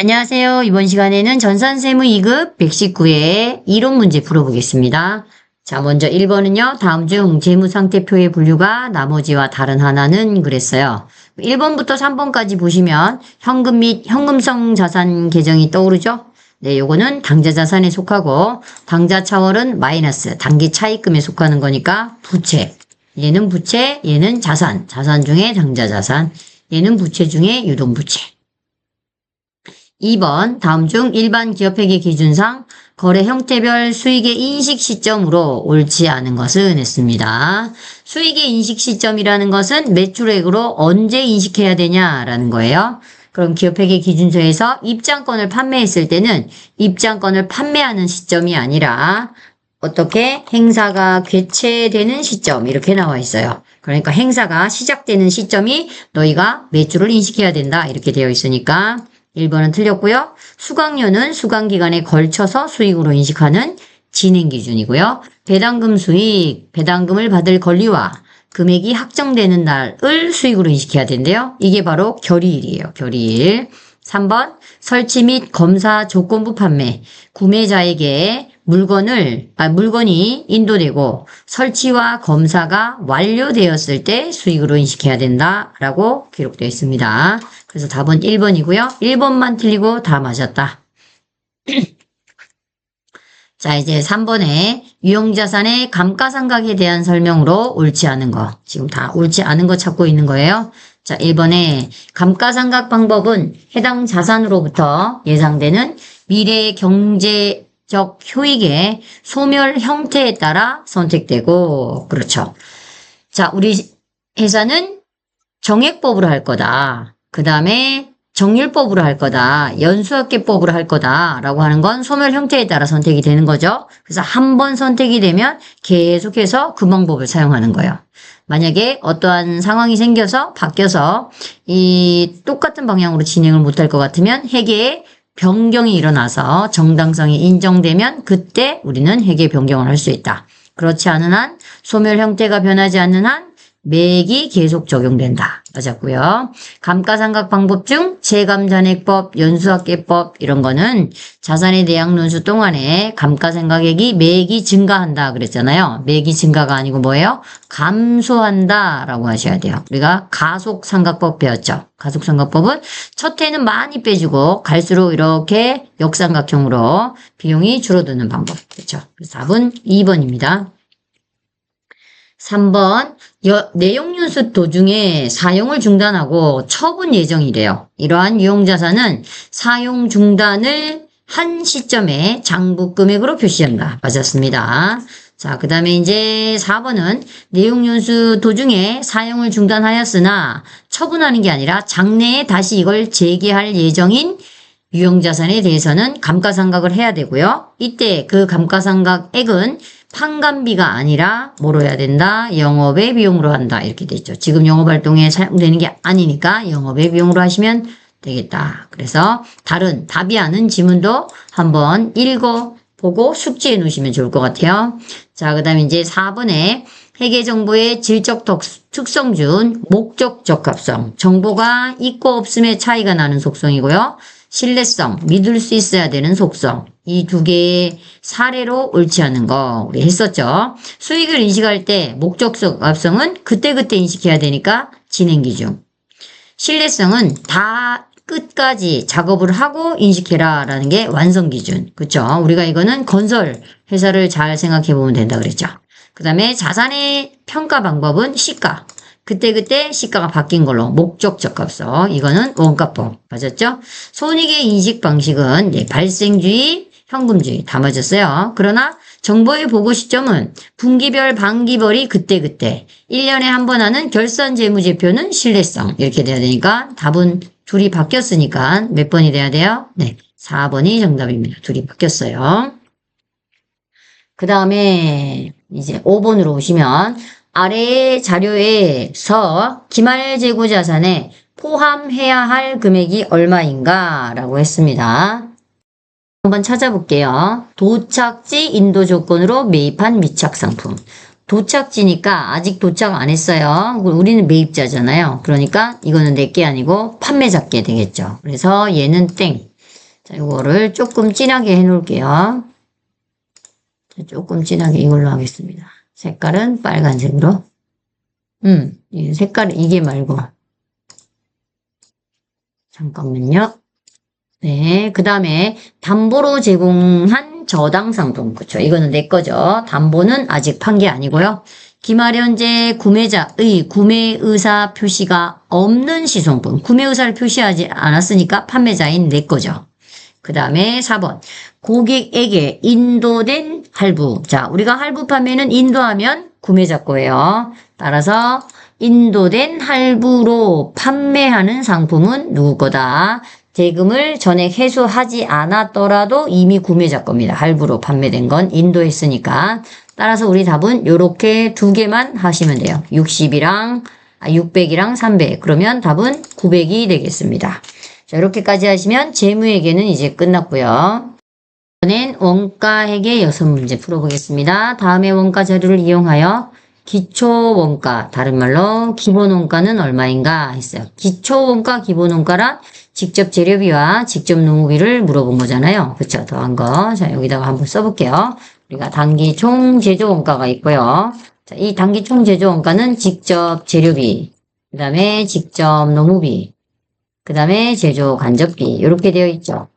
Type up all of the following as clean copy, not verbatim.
안녕하세요. 이번 시간에는 전산세무 2급 119의 이론 문제 풀어보겠습니다. 자, 먼저 1번은요. 다음 중 재무상태표의 분류가 나머지와 다른 하나는 그랬어요. 1번부터 3번까지 보시면 현금 및 현금성 자산 계정이 떠오르죠? 네, 요거는 당좌자산에 속하고 당좌 차월은 마이너스 단기 차입금에 속하는 거니까 부채. 얘는 부채, 얘는 자산. 자산 중에 당좌자산. 얘는 부채 중에 유동부채. 2번 다음 중 일반 기업회계 기준상 거래 형태별 수익의 인식 시점으로 옳지 않은 것은 했습니다. 수익의 인식 시점이라는 것은 매출액으로 언제 인식해야 되냐라는 거예요. 그럼 기업회계 기준서에서 입장권을 판매했을 때는 입장권을 판매하는 시점이 아니라 어떻게 행사가 개최되는 시점 이렇게 나와 있어요. 그러니까 행사가 시작되는 시점이 너희가 매출을 인식해야 된다 이렇게 되어 있으니까 1번은 틀렸고요. 수강료는 수강기간에 걸쳐서 수익으로 인식하는 진행기준이고요. 배당금 수익, 배당금을 받을 권리와 금액이 확정되는 날을 수익으로 인식해야 된대요. 이게 바로 결의일이에요. 결의일. 3번 설치 및 검사 조건부 판매. 구매자에게 물건이 인도되고 설치와 검사가 완료되었을 때 수익으로 인식해야 된다라고 기록되어 있습니다. 그래서 답은 1번이고요. 1번만 틀리고 다 맞았다. 자, 이제 3번에 유형자산의 감가상각에 대한 설명으로 옳지 않은 거. 지금 다 옳지 않은 거 찾고 있는 거예요. 자, 1번에 감가상각 방법은 해당 자산으로부터 예상되는 미래 경제적 효익의 소멸 형태에 따라 선택되고, 그렇죠. 자, 우리 회사는 정액법으로 할 거다. 그 다음에 정률법으로 할 거다. 연수학계법으로 할 거다. 라고 하는 건 소멸 형태에 따라 선택이 되는 거죠. 그래서 한 번 선택이 되면 계속해서 그 방법을 사용하는 거예요. 만약에 어떠한 상황이 생겨서 바뀌어서 이 똑같은 방향으로 진행을 못할 것 같으면 회계에 변경이 일어나서 정당성이 인정되면 그때 우리는 회계 변경을 할 수 있다. 그렇지 않은 한 소멸 형태가 변하지 않는 한 매액이 계속 적용된다. 맞았고요. 감가상각 방법 중 체감잔액법, 연수학계법 이런 거는 자산의 내역론수 동안에 감가상각액이 매액이 증가한다 그랬잖아요. 매액이 증가가 아니고 뭐예요? 감소한다라고 하셔야 돼요. 우리가 가속상각법 배웠죠. 가속상각법은 첫 해는 많이 빼주고 갈수록 이렇게 역삼각형으로 비용이 줄어드는 방법. 그렇죠. 그래서 답은 2번입니다. 3번 내용연수 도중에 사용을 중단하고 처분 예정이래요. 이러한 유형자산은 사용 중단을 한 시점에 장부 금액으로 표시한다. 맞았습니다. 자, 그 다음에 이제 4번은 내용연수 도중에 사용을 중단하였으나 처분하는 게 아니라 장래에 다시 이걸 재개할 예정인 유형자산에 대해서는 감가상각을 해야 되고요. 이때 그 감가상각액은 판관비가 아니라 뭐로 해야 된다? 영업의 비용으로 한다. 이렇게 돼 있죠. 지금 영업활동에 사용되는 게 아니니까 영업의 비용으로 하시면 되겠다. 그래서 다른 답이 아는 지문도 한번 읽어보고 숙지해 놓으시면 좋을 것 같아요. 자, 그 다음에 이제 4번에 회계정보의 질적 특성 중 목적 적합성. 정보가 있고 없음의 차이가 나는 속성이고요. 신뢰성, 믿을 수 있어야 되는 속성. 이 두 개의 사례로 옳지 않은 거 우리 했었죠. 수익을 인식할 때 목적 적합성은 그때그때 인식해야 되니까 진행기준. 신뢰성은 다 끝까지 작업을 하고 인식해라 라는 게 완성기준. 그쵸? 우리가 이거는 건설 회사를 잘 생각해 보면 된다 그랬죠. 그 다음에 자산의 평가 방법은 시가. 그때그때 시가가 바뀐 걸로 목적 적합성. 이거는 원가법. 맞았죠? 손익의 인식 방식은 발생주의, 현금주의 다 맞았어요. 그러나 정보의 보고 시점은 분기별, 반기별이 그때그때 1년에 한 번 하는 결산재무제표는 신뢰성 이렇게 돼야 되니까 답은 둘이 바뀌었으니까 몇 번이 돼야 돼요? 네, 4번이 정답입니다. 둘이 바뀌었어요. 그 다음에 이제 5번으로 오시면 아래의 자료에서 기말재고자산에 포함해야 할 금액이 얼마인가 라고 했습니다. 한번 찾아볼게요. 도착지 인도 조건으로 매입한 미착상품. 도착지니까 아직 도착 안 했어요. 우리는 매입자잖아요. 그러니까 이거는 내게 아니고 판매자께 되겠죠. 그래서 얘는 땡. 자, 이거를 조금 진하게 해 놓을게요. 자, 조금 진하게 이걸로 하겠습니다. 색깔은 빨간색으로. 이 색깔, 이게 말고. 잠깐만요. 네, 그 다음에 담보로 제공한 저당 상품. 그쵸. 이거는 내 거죠. 담보는 아직 판 게 아니고요. 기말현재 구매자의 구매 의사 표시가 없는 시성품. 구매 의사를 표시하지 않았으니까 판매자인 내 거죠. 그 다음에 4번. 고객에게 인도된 할부. 자, 우리가 할부 판매는 인도하면 구매자 거예요. 따라서 인도된 할부로 판매하는 상품은 누구 거다? 대금을 전액 회수하지 않았더라도 이미 구매자 겁니다. 할부로 판매된 건 인도했으니까. 따라서 우리 답은 요렇게 두 개만 하시면 돼요. 600이랑 300. 그러면 답은 900이 되겠습니다. 자, 이렇게까지 하시면 재무회계는 이제 끝났고요. 이번엔 원가회계 6문제 풀어보겠습니다. 다음에 원가 자료를 이용하여 기초원가, 다른 말로 기본원가는 얼마인가 했어요. 기초원가, 기본원가란 직접 재료비와 직접 노무비를 물어본 거잖아요. 그쵸? 더한 거. 자, 여기다가 한번 써볼게요. 우리가 단기 총 제조원가가 있고요. 자, 이 단기 총 제조원가는 직접 재료비, 그 다음에 직접 노무비, 그 다음에 제조 간접비, 이렇게 되어 있죠.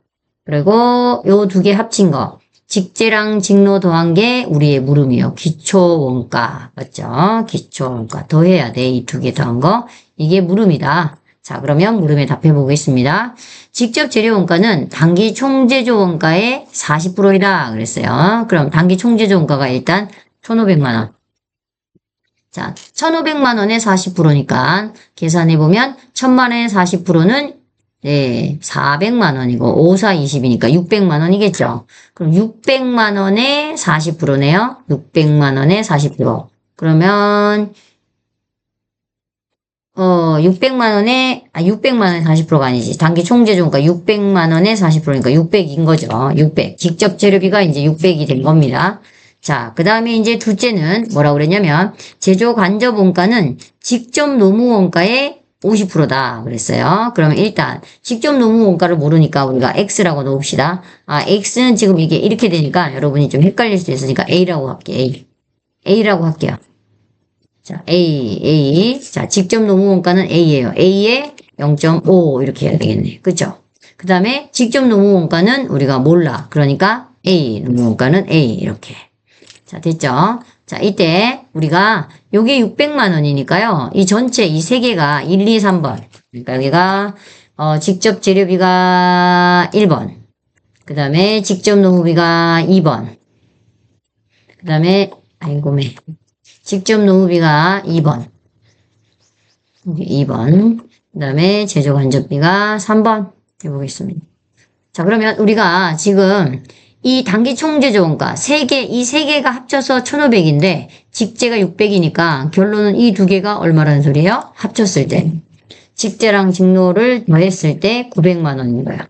그리고 요 두 개 합친 거. 직제랑 직노 더한 게 우리의 물음이요. 기초원가. 맞죠? 기초원가. 더해야 돼. 이 두 개 더한 거. 이게 물음이다. 자, 그러면 물음에 답해 보겠습니다. 직접 재료원가는 단기 총제조원가의 40%이다. 그랬어요. 그럼 단기 총제조원가가 일단 1,500만 원. 자, 1,500만 원에 40%니까 계산해보면 1,000만 원에 40%는 네, 400만 원이고 5, 4, 20이니까 600만 원이겠죠. 그럼 600만 원에 40%네요. 600만 원에 40%. 그러면 600만 원에 40%가 아니지. 단기 총제조가 600만 원에 40%니까 600인 거죠. 600. 직접 재료비가 이제 600이 된 겁니다. 자, 그 다음에 이제 둘째는 뭐라고 그랬냐면 제조 간접 원가는 직접 노무 원가의 50%다 그랬어요. 그러면 일단 직접 노무 원가를 모르니까 우리가 X라고 놓읍시다. X는 지금 이게 이렇게 되니까 여러분이 좀 헷갈릴 수 있으니까 A라고 할게요. A라고 할게요. 자, A. 자, 직접 노무 원가는 A예요. A에 0.5 이렇게 해야 되겠네. 그쵸? 그 다음에 직접 노무 원가는 우리가 몰라. 그러니까 A, 노무 원가는 A 이렇게. 자, 됐죠? 자, 이때 우리가 요게 600만 원이니까요. 이 전체 이 세 개가 1, 2, 3번. 그러니까 여기가 직접 재료비가 1번. 그 다음에 직접 노무비가 2번. 그 다음에 직접 노무비가 2번. 2번. 그 다음에 제조 간접비가 3번. 해보겠습니다. 자, 그러면 우리가 지금 이 단기 총제조원가 이 세 개가 합쳐서 1,500인데 직제가 600이니까 결론은 이 두 개가 얼마라는 소리예요? 합쳤을 때. 직제랑 직노를 더했을 때 900만 원인 거야.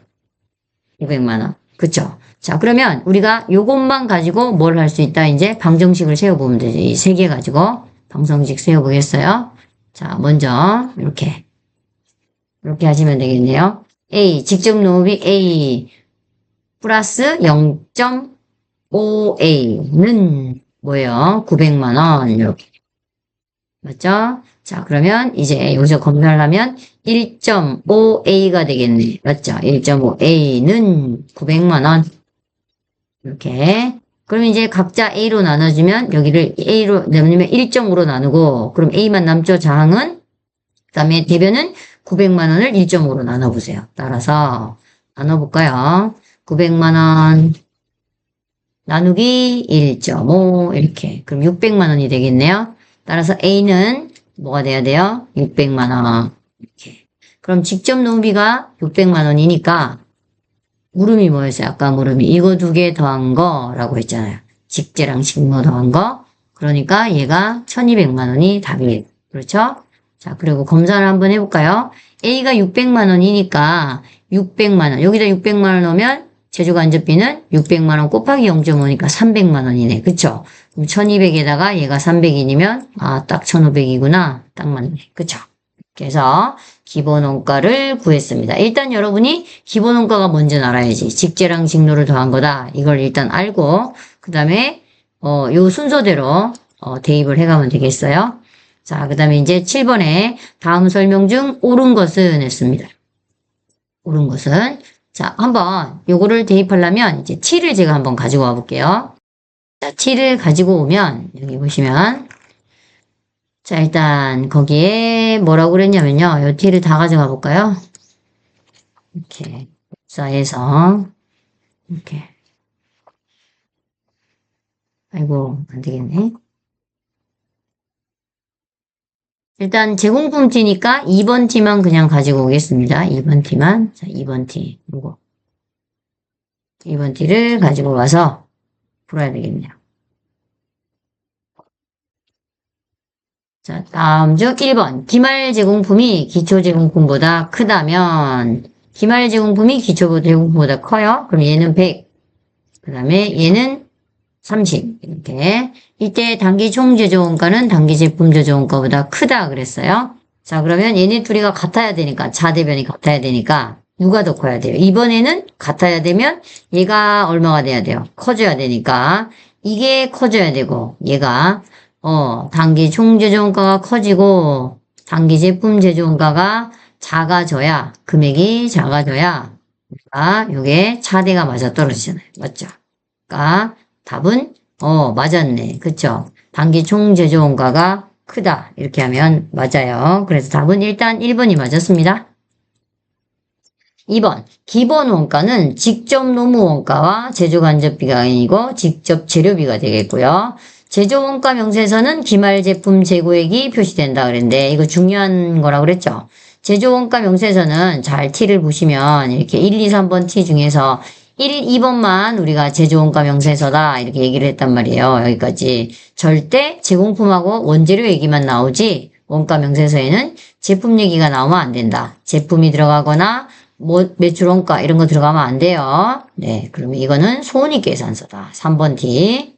900만 원. 그쵸? 자, 그러면 우리가 요것만 가지고 뭘 할 수 있다? 이제 방정식을 세워보면 되지. 이 세 개 가지고 방정식 세워보겠어요? 자, 먼저 이렇게 하시면 되겠네요. A, 직접 노무비 A 플러스 0.5A는 뭐예요? 900만 원 이렇게. 맞죠? 자, 그러면 이제 여기서 검열하면 1.5A가 되겠네. 맞죠? 1.5A는 900만 원. 이렇게. 그럼 이제 각자 A로 나눠주면 여기를 A로 나누면 1.5로 나누고 그럼 A만 남죠? 자항은. 그 다음에 대변은 900만 원을 1.5로 나눠보세요. 따라서 나눠볼까요? 900만 원 나누기 1.5 이렇게. 그럼 600만 원이 되겠네요. 따라서 A는 뭐가 돼야 돼요? 600만 원. 이렇게. 그럼 직접 노무비가 600만 원이니까 물음이 뭐였어요? 아까 물음이 이거 두 개 더한 거라고 했잖아요. 직제랑 직노 더한 거. 그러니까 얘가 1200만 원이 답이에요. 그렇죠? 자, 그리고 검사를 한번 해볼까요? A가 600만 원이니까 600만 원. 여기다 600만 원 넣으면 제조 간접비는 600만 원 곱하기 0.5니까 300만 원이네. 그쵸? 그럼 1200에다가 얘가 300인이면 딱 1500이구나. 딱 맞네. 그쵸? 그래서 기본원가를 구했습니다. 일단 여러분이 기본원가가 뭔지 알아야지. 직제랑 직노를 더한 거다. 이걸 일단 알고 그 다음에 요 순서대로 대입을 해가면 되겠어요. 자, 그 다음에 이제 7번에 다음 설명 중 옳은 것은 했습니다. 옳은 것은 자, 한번 요거를 대입하려면 이제 7을 제가 한번 가지고 와 볼게요. 자, 7을 가지고 오면 여기 보시면 자, 일단 거기에 뭐라고 그랬냐면요. 요 t를 다 가져가 볼까요? 이렇게 곱사해서 이렇게 아이고 안 되겠네. 일단 제공품 t니까 2번 t만 그냥 가지고 오겠습니다. 2번 t만. 자, 2번 t 요거 2번 t를 가지고 와서 풀어야 되겠네요. 자, 다음 중 1번. 기말 제공품이 기초 제공품보다 크다면, 기말 제공품이 기초 제공품보다 커요? 그럼 얘는 100. 그 다음에 얘는 30. 이렇게. 이때 단기 총 제조원가는 단기 제품 제조원가보다 크다 그랬어요. 자, 그러면 얘네 둘이가 같아야 되니까, 자대변이 같아야 되니까, 누가 더 커야 돼요? 이번에는 같아야 되면 얘가 얼마가 돼야 돼요? 커져야 되니까, 이게 커져야 되고, 얘가 단기 총 제조원가가 커지고 단기 제품 제조원가가 작아져야 금액이 작아져야 요게 차대가 맞아 떨어지잖아요. 맞죠? 그러니까 답은 맞았네. 그쵸? 단기 총 제조원가가 크다. 이렇게 하면 맞아요. 그래서 답은 일단 1번이 맞았습니다. 2번 기본 원가는 직접 노무 원가와 제조 간접비가 아니고 직접 재료비가 되겠고요. 제조 원가 명세서는 기말 제품 재고액이 표시된다 그랬는데 이거 중요한 거라고 그랬죠. 제조 원가 명세서는 잘 T를 보시면 이렇게 1, 2, 3번 T 중에서 1, 2번만 우리가 제조 원가 명세서다 이렇게 얘기를 했단 말이에요. 여기까지 절대 제공품하고 원재료 얘기만 나오지 원가 명세서에는 제품 얘기가 나오면 안 된다. 제품이 들어가거나 매출 원가 이런 거 들어가면 안 돼요. 네, 그러면 이거는 손익계산서다. 3번 T.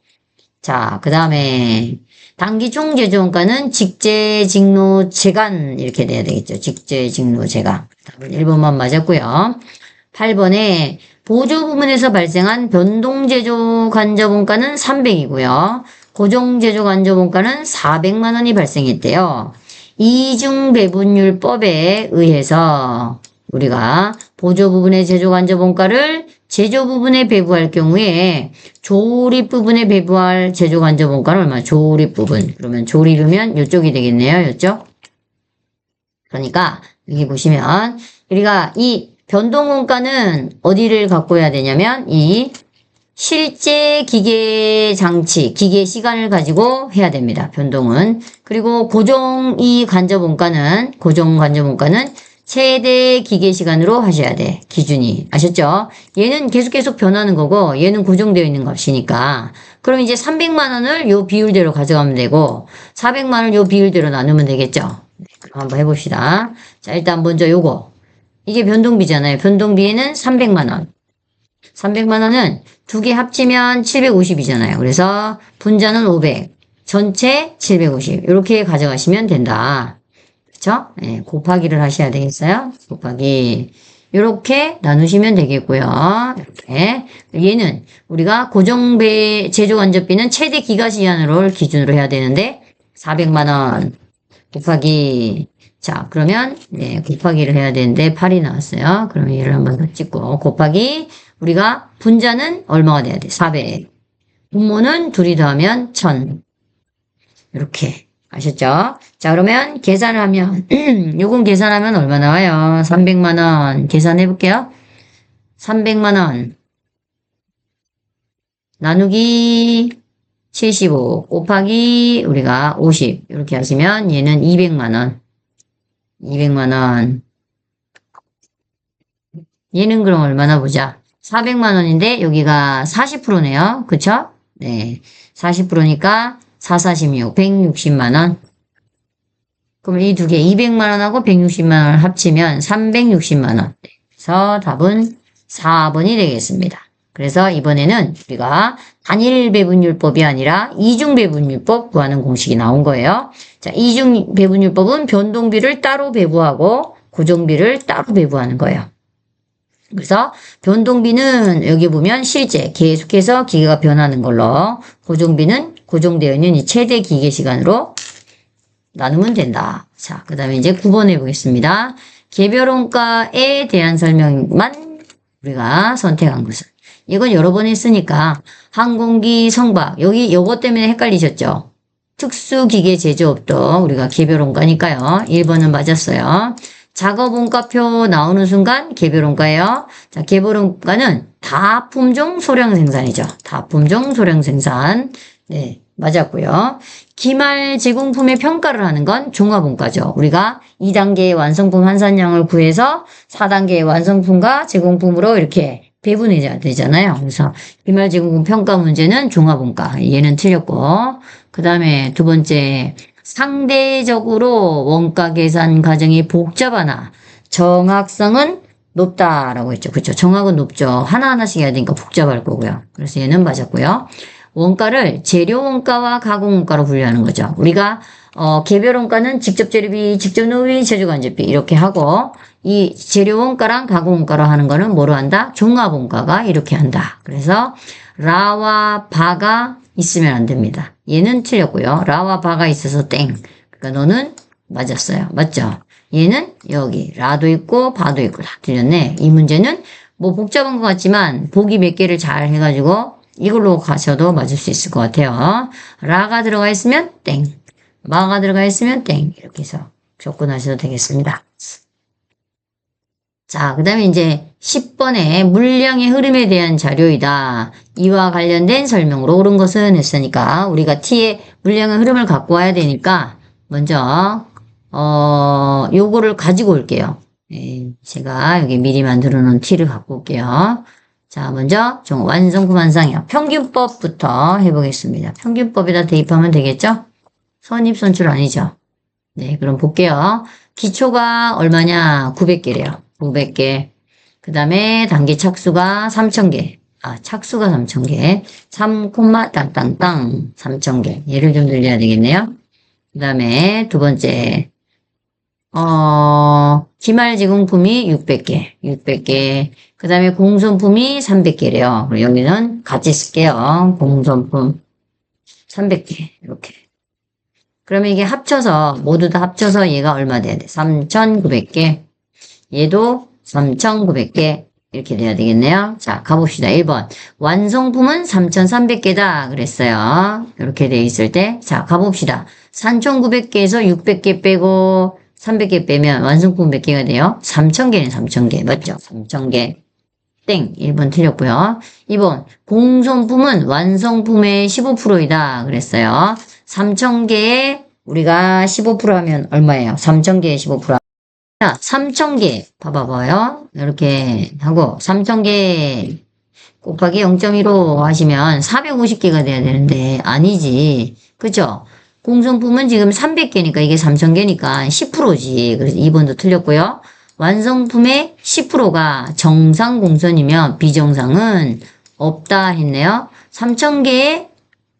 자, 그 다음에 단기 총 제조원가는 직제, 직노, 재간 이렇게 돼야 되겠죠. 직제, 직노, 재간. 답은 1번만 맞았고요. 8번에 보조 부분에서 발생한 변동 제조 간접 원가는 300이고요. 고정 제조 간접 원가는 400만 원이 발생했대요. 이중 배분율법에 의해서 우리가 보조 부분의 제조 간접 원가를 제조 부분에 배부할 경우에 조립 부분에 배부할 제조 간접 원가는 얼마? 조립 부분. 그러면 조립이면 이쪽이 되겠네요. 이쪽. 그러니까 여기 보시면 우리가 이 변동 원가는 어디를 갖고 해야 되냐면 이 실제 기계 장치, 기계 시간을 가지고 해야 됩니다. 변동은. 그리고 고정 간접 원가는 최대 기계 시간으로 하셔야 돼. 기준이. 아셨죠? 얘는 계속 변하는 거고 얘는 고정되어 있는 것이니까. 그럼 이제 300만 원을 요 비율대로 가져가면 되고 400만 원을 요 비율대로 나누면 되겠죠? 그럼 한번 해봅시다. 자, 일단 먼저 요거. 이게 변동비잖아요. 변동비에는 300만 원. 300만 원은 두 개 합치면 750이잖아요. 그래서 분자는 500, 전체 750 이렇게 가져가시면 된다. 그쵸? 네, 곱하기를 하셔야 되겠어요? 곱하기 이렇게 나누시면 되겠고요. 이렇게 얘는 우리가 고정배 제조간접비는 최대 기가시간으로 기준으로 해야 되는데 400만 원 곱하기 자 그러면 네, 곱하기를 해야 되는데 8이 나왔어요. 그러면 얘를 한번 더 찍고 곱하기 우리가 분자는 얼마가 돼야 돼? 400 분모는 둘이 더하면 1000 이렇게 아셨죠? 자, 그러면 계산을 하면, 요건 계산하면 얼마 나와요? 300만원. 계산해 볼게요. 300만원. 나누기 75 곱하기 우리가 50. 이렇게 하시면 얘는 200만원. 200만원. 얘는 그럼 얼마나 보자. 400만원인데 여기가 40%네요. 그쵸? 네. 40%니까 446, 160만원. 그럼 이 두 개, 200만원하고 160만원을 합치면 360만원. 그래서 답은 4번이 되겠습니다. 그래서 이번에는 우리가 단일 배분율법이 아니라 이중 배분율법 구하는 공식이 나온 거예요. 자, 이중 배분율법은 변동비를 따로 배부하고 고정비를 따로 배부하는 거예요. 그래서 변동비는 여기 보면 실제 계속해서 기계가 변하는 걸로, 고정비는 고정되어 있는 이 최대 기계 시간으로 나누면 된다. 자, 그 다음에 이제 9번 해보겠습니다. 개별 원가에 대한 설명만 우리가 선택한 것은, 이건 여러 번 했으니까 항공기 성박, 여기 요거 때문에 헷갈리셨죠? 특수기계 제조업도 우리가 개별 원가니까요. 1번은 맞았어요. 작업 원가표 나오는 순간 개별 원가예요. 자, 개별 원가는 다품종 소량 생산이죠. 다품종 소량 생산. 네, 맞았고요. 기말 제공품의 평가를 하는 건 종합원가죠. 우리가 2단계의 완성품 환산량을 구해서 4단계의 완성품과 제공품으로 이렇게 배분해야 되잖아요. 그래서 기말 제공품 평가 문제는 종합원가. 얘는 틀렸고, 그 다음에 두 번째, 상대적으로 원가 계산 과정이 복잡하나 정확성은 높다라고 했죠. 그렇죠. 정확은 높죠. 하나하나씩 해야 되니까 복잡할 거고요. 그래서 얘는 맞았고요. 원가를 재료 원가와 가공 원가로 분류하는 거죠. 우리가 개별 원가는 직접 재료비, 직접 노비, 제조간접비 이렇게 하고, 이 재료 원가랑 가공 원가로 하는 거는 뭐로 한다? 종합 원가가 이렇게 한다. 그래서 라와 바가 있으면 안 됩니다. 얘는 틀렸고요. 라와 바가 있어서 땡. 그러니까 너는 맞았어요. 맞죠? 얘는 여기 라도 있고 바도 있고 다 틀렸네. 이 문제는 뭐 복잡한 것 같지만 보기 몇 개를 잘 해가지고 이걸로 가셔도 맞을 수 있을 것 같아요. 라가 들어가 있으면 땡. 마가 들어가 있으면 땡. 이렇게 해서 접근하셔도 되겠습니다. 자, 그 다음에 이제 10번에 물량의 흐름에 대한 자료이다. 이와 관련된 설명으로 옳은 것은 했으니까 우리가 T의 물량의 흐름을 갖고 와야 되니까 먼저 요거를 가지고 올게요. 네, 제가 여기 미리 만들어 놓은 T를 갖고 올게요. 자, 먼저 완성품 환상형 평균법부터 해보겠습니다. 평균법에다 대입하면 되겠죠? 선입선출 아니죠? 네, 그럼 볼게요. 기초가 얼마냐? 900개래요. 900개. 그 다음에 단계 착수가 3000개. 착수가 3000개. 3, 땅땅땅 3000개. 얘를 좀 늘려야 되겠네요. 그 다음에 두 번째, 기말 제공품이 600개. 600개. 그 다음에 공손품이 300개래요. 그리고 여기는 같이 쓸게요. 공손품 300개. 이렇게. 그러면 이게 합쳐서, 모두 다 합쳐서 얘가 얼마 돼야 돼? 3,900개. 얘도 3,900개. 이렇게 돼야 되겠네요. 자, 가봅시다. 1번. 완성품은 3,300개다. 그랬어요. 이렇게 돼 있을 때. 자, 가봅시다. 3,900개에서 600개 빼고 300개 빼면 완성품 몇 개가 돼요? 3,000개는 3,000개. 맞죠? 3,000개. 땡. 1번 틀렸고요. 2번. 공손품은 완성품의 15%이다. 그랬어요. 3,000개에 우리가 15% 하면 얼마예요? 3,000개에 15%. 자, 3,000개. 봐봐봐요. 이렇게 하고, 3,000개 곱하기 0.15 하시면 450개가 돼야 되는데, 아니지. 그죠? 공손품은 지금 300개니까 이게 3,000개니까 10%지. 그래서 2번도 틀렸고요. 완성품의 10%가 정상 공손이면 비정상은 없다 했네요. 3,000개에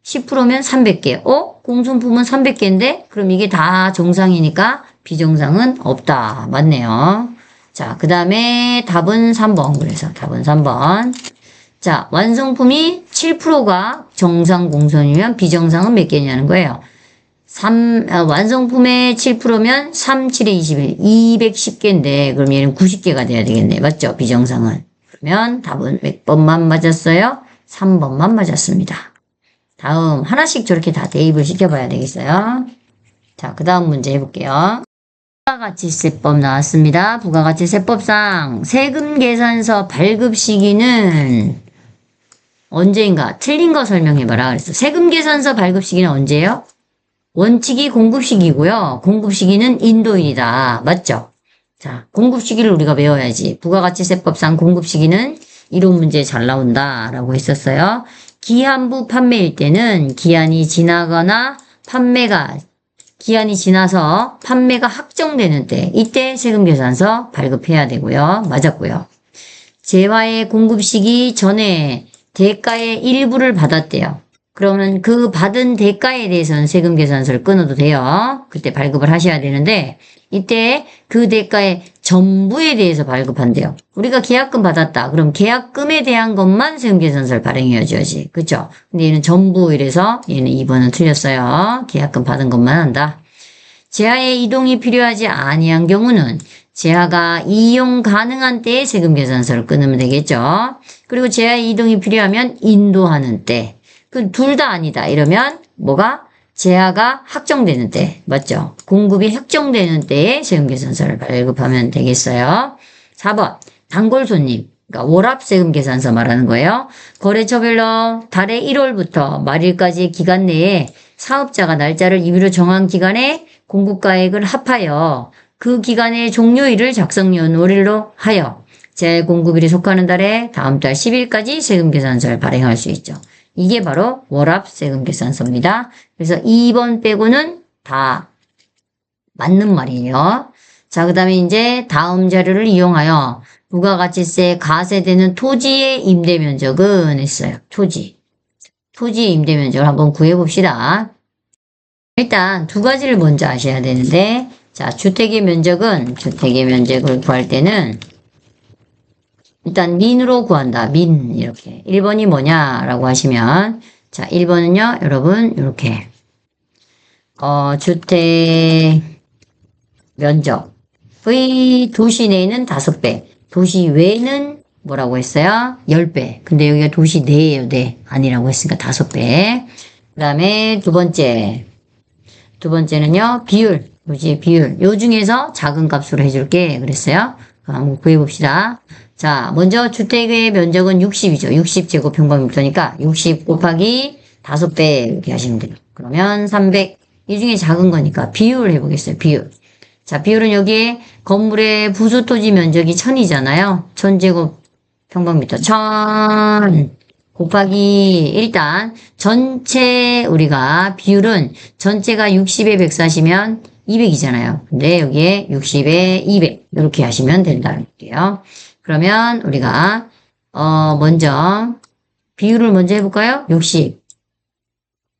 10%면 300개. 공손품은 300개인데? 그럼 이게 다 정상이니까 비정상은 없다. 맞네요. 자, 그 다음에 답은 3번. 그래서 답은 3번. 자, 완성품이 7%가 정상 공손이면 비정상은 몇 개냐는 거예요. 완성품의 7%면 3, 7에 21, 210개인데, 그럼 얘는 90개가 돼야 되겠네. 맞죠? 비정상은. 그러면 답은 몇 번만 맞았어요? 3번만 맞았습니다. 다음, 하나씩 저렇게 다 대입을 시켜봐야 되겠어요. 자, 그 다음 문제 해볼게요. 부가가치세법 나왔습니다. 부가가치세법상 세금 계산서 발급 시기는 언제인가? 틀린 거 설명해봐라. 그래서 세금 계산서 발급 시기는 언제예요? 원칙이 공급 시기고요. 공급 시기는 인도일이다. 맞죠? 자, 공급 시기를 우리가 외워야지. 부가가치세법상 공급 시기는 이론 문제 잘 나온다라고 했었어요. 기한부 판매일 때는 기한이 지나거나 기한이 지나서 판매가 확정되는 때, 이때 세금계산서 발급해야 되고요. 맞았고요. 재화의 공급 시기 전에 대가의 일부를 받았대요. 그러면 그 받은 대가에 대해서는 세금계산서를 끊어도 돼요. 그때 발급을 하셔야 되는데 이때 그 대가의 전부에 대해서 발급한대요. 우리가 계약금 받았다. 그럼 계약금에 대한 것만 세금계산서를 발행해야지. 그쵸? 근데 얘는 전부 이래서 얘는 2번은 틀렸어요. 계약금 받은 것만 한다. 재하의 이동이 필요하지 아니한 경우는 재하가 이용 가능한 때에 세금계산서를 끊으면 되겠죠. 그리고 재하의 이동이 필요하면 인도하는 때. 그 둘 다 아니다. 이러면 뭐가? 재하가 확정되는 때. 맞죠? 공급이 확정되는 때에 세금계산서를 발급하면 되겠어요. 4번. 단골 손님. 그러니까 월합세금계산서 말하는 거예요. 거래처별로 달의 1월부터 말일까지의 기간 내에 사업자가 날짜를 임의로 정한 기간에 공급가액을 합하여 그 기간의 종료일을 작성 연월일로 하여 재할 공급일에 속하는 달에 다음 달 10일까지 세금계산서를 발행할 수 있죠. 이게 바로 월합세금계산서입니다. 그래서 2번 빼고는 다 맞는 말이에요. 자, 그 다음에 이제 다음 자료를 이용하여 부가가치세 가세되는 토지의 임대면적은 했어요. 토지의 임대면적을 한번 구해봅시다. 일단 두 가지를 먼저 아셔야 되는데, 자, 주택의 면적을 구할 때는 일단 민으로 구한다. 민 이렇게. 1번이 뭐냐라고 하시면 자, 1번은요. 여러분 이렇게 주택 면적의 도시 내에는 5배, 도시 외에는 뭐라고 했어요? 10배. 근데 여기가 도시 내예요. 네. 아니라고 했으니까 5배. 그 다음에 두 번째는요. 비율. 도시의 비율. 요 중에서 작은 값으로 해줄게. 그랬어요. 한번 구해봅시다. 자, 먼저 주택의 면적은 60이죠. 60제곱평방미터니까 60 곱하기 5배 이렇게 하시면 돼요. 그러면 300. 이 중에 작은 거니까 비율 해보겠어요. 비율. 자, 비율은 여기에 건물의 부수토지 면적이 1000이잖아요. 1000제곱평방미터. 1000 곱하기 일단 전체 우리가 비율은 전체가 60에 140이면 200이잖아요. 근데 여기에 60에 200 이렇게 하시면 된다는 거예요. 그러면 우리가 먼저 비율을 먼저 해볼까요? 60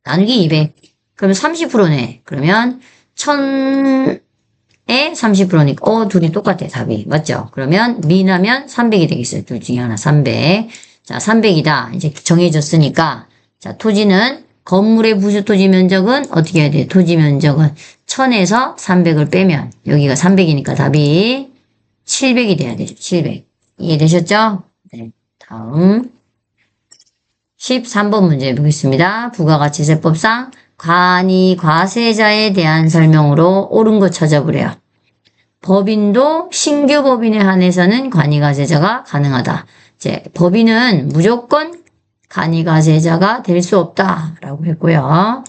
나누기 200 그러면 30%네. 그러면 1000에 30%니까 둘이 똑같아 답이. 맞죠? 그러면 민하면 300이 되겠어요. 둘 중에 하나 300. 자, 300이다. 이제 정해졌으니까 자, 토지는 건물의 부수토지 면적은 어떻게 해야 돼요? 토지 면적은 1000에서 300을 빼면 여기가 300이니까 답이 700이 돼야 되죠. 700. 이해되셨죠? 네. 다음 13번 문제 보겠습니다. 부가가치세법상 관이 과세자에 대한 설명으로 옳은 거 찾아보래요. 법인도 신규 법인에 한해서는 관이과세자가 가능하다. 이제 법인은 무조건 간이과세자가 될 수 없다라고 했고요.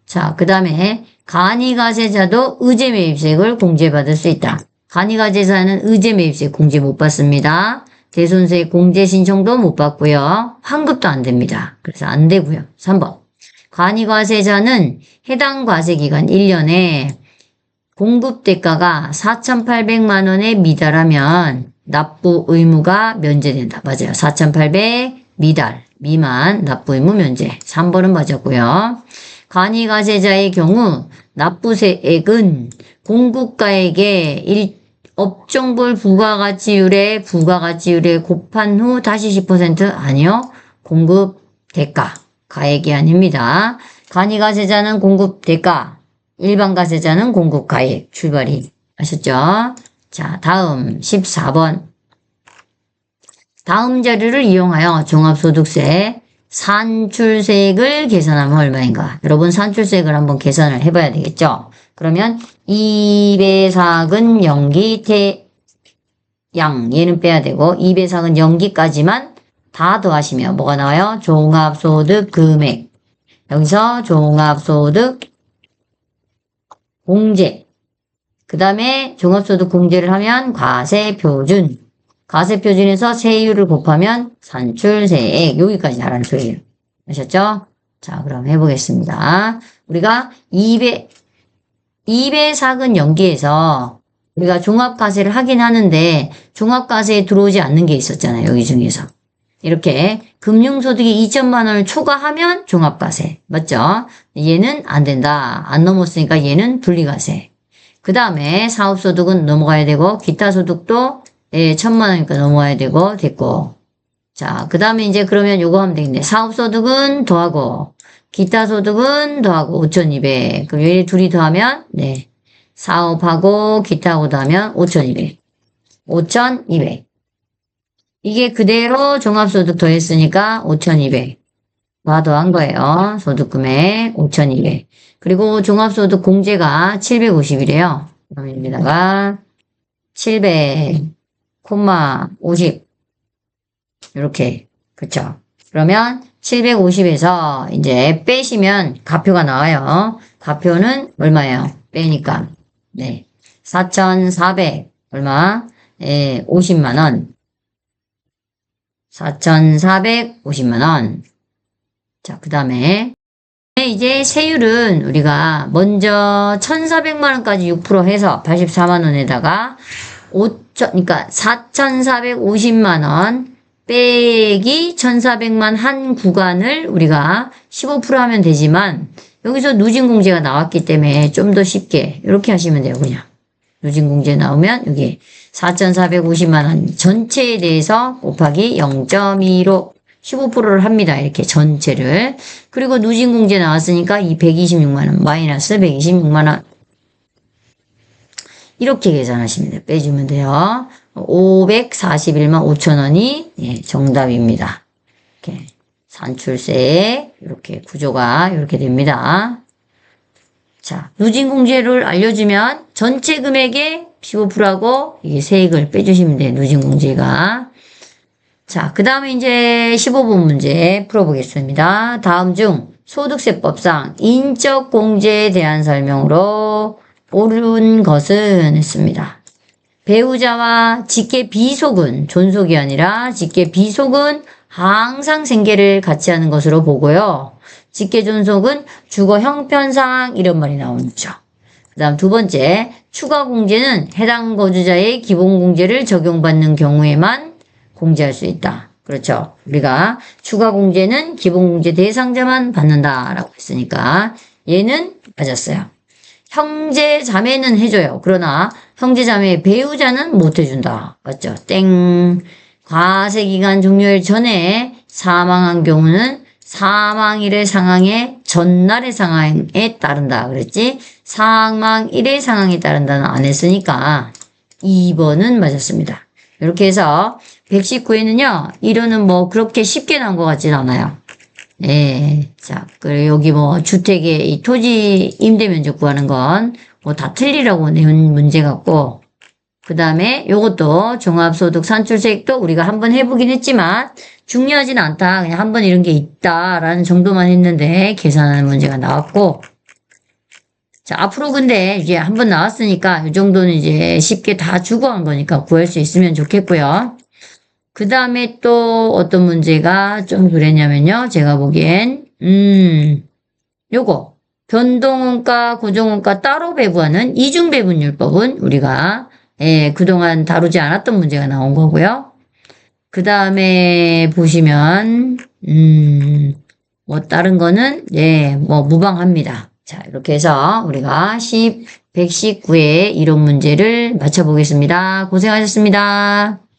자, 그 다음에 간이과세자도 의제매입세액을 공제받을 수 있다. 간이과세자는 의제매입세액 공제 못 받습니다. 대손세액 공제 신청도 못 받고요. 환급도 안 됩니다. 그래서 안 되고요. 3번. 간이과세자는 해당 과세기간 1년에 공급대가가 4,800만 원에 미달하면 납부 의무가 면제된다. 맞아요. 4,800 미만 납부 의무 면제. 3번은 맞았고요. 간이과세자의 경우 납부세액은 공급가액의 업종별 부가가치율에 곱한 후 다시 10% 아니요. 공급대가 가액이 아닙니다. 간이과세자는 공급대가, 일반과세자는 공급가액 출발이 아셨죠? 자, 다음 14번. 다음 자료를 이용하여 종합소득세 산출세액을 계산하면 얼마인가? 여러분 산출세액을 한번 계산을 해봐야 되겠죠? 그러면 2배삭은 연기 태양 얘는 빼야 되고 2배삭은 연기까지만 다 더하시면 뭐가 나와요? 종합소득 금액. 여기서 종합소득 공제. 그 다음에 종합소득 공제를 하면 과세표준. 과세표준에서 세율을 곱하면 산출세액. 여기까지 하라는 소리예요. 아셨죠? 자, 그럼 해보겠습니다. 우리가 2배삭은 연기해서 우리가 종합과세를 하긴 하는데 종합과세에 들어오지 않는 게 있었잖아요. 여기 중에서. 이렇게 금융소득이 2천만 원을 초과하면 종합과세. 맞죠? 얘는 안 된다. 안 넘었으니까 얘는 분리과세. 그 다음에 사업소득은 넘어가야 되고 기타 소득도 1,000만 원이니까 넘어가야 되고 됐고. 자, 그 다음에 이제 그러면 요거 하면 되겠네. 사업소득은 더하고 기타 소득은 더하고 5,200. 그럼 얘 둘이 더하면 네. 사업하고 기타하고 더하면 5,200. 5,200. 이게 그대로 종합소득 더했으니까 5,200. 더한 거예요. 소득금액 5,200. 그리고 종합소득 공제가 750이래요. 그럼 여기다가 700, 50. 이렇게. 그쵸? 그러면 750에서 이제 빼시면 가표가 나와요. 가표는 얼마예요? 빼니까. 네. 4,400. 얼마? 50만 원. 4,450만 원. 자, 그 다음에 이제 세율은 우리가 먼저 1,400만 원까지 6% 해서 84만 원에다가 그러니까 4,450만 원 빼기 1,400만 한 구간을 우리가 15% 하면 되지만 여기서 누진공제가 나왔기 때문에 좀 더 쉽게 이렇게 하시면 돼요. 그냥 누진공제 나오면 여기 4,450만 원 전체에 대해서 곱하기 0.2로 15%를 합니다. 이렇게 전체를. 그리고 누진공제 나왔으니까 이 126만 원 마이너스 126만 원 이렇게 계산하시면 돼요. 빼주면 돼요. 541만 5천 원이 정답입니다. 이렇게 산출세 이렇게 구조가 이렇게 됩니다. 자, 누진공제를 알려주면 전체 금액의 15%하고 이게 세액을 빼주시면 돼요. 누진공제가. 자, 그 다음에 이제 15번 문제 풀어보겠습니다. 다음 중 소득세법상 인적 공제에 대한 설명으로 옳은 것은 했습니다. 배우자와 직계 비속은 존속이 아니라 직계 비속은 항상 생계를 같이 하는 것으로 보고요. 직계 존속은 주거 형편상 이런 말이 나오죠. 그 다음 두 번째, 추가 공제는 해당 거주자의 기본 공제를 적용받는 경우에만 공제할 수 있다. 그렇죠. 우리가 추가 공제는 기본 공제 대상자만 받는다라고 했으니까 얘는 맞았어요. 형제 자매는 해줘요. 그러나 형제 자매의 배우자는 못 해준다. 맞죠? 땡. 과세기간 종료일 전에 사망한 경우는 사망일의 상황에 전날의 상황에 따른다. 그랬지? 사망일의 상황에 따른다는 안 했으니까 2번은 맞았습니다. 이렇게 해서 119에는요. 이론은 뭐 그렇게 쉽게 나온 것 같진 않아요. 네. 자, 그리고 여기 뭐 주택의 이 토지 임대 면적 구하는 건 뭐 다 틀리라고 내온 문제 같고, 그 다음에 요것도 종합소득 산출세액도 우리가 한번 해보긴 했지만 중요하진 않다. 그냥 한번 이런 게 있다라는 정도만 했는데 계산하는 문제가 나왔고, 자, 앞으로 근데 이제 한번 나왔으니까 이 정도는 이제 쉽게 다 주고 한 거니까 구할 수 있으면 좋겠고요. 그 다음에 또 어떤 문제가 좀 그랬냐면요. 제가 보기엔, 요거. 변동원가, 고정원가 따로 배분하는 이중배분율법은 우리가, 그동안 다루지 않았던 문제가 나온 거고요. 그 다음에 보시면, 뭐 다른 거는, 뭐 무방합니다. 자, 이렇게 해서 우리가 119의 이론 문제를 맞춰보겠습니다. 고생하셨습니다.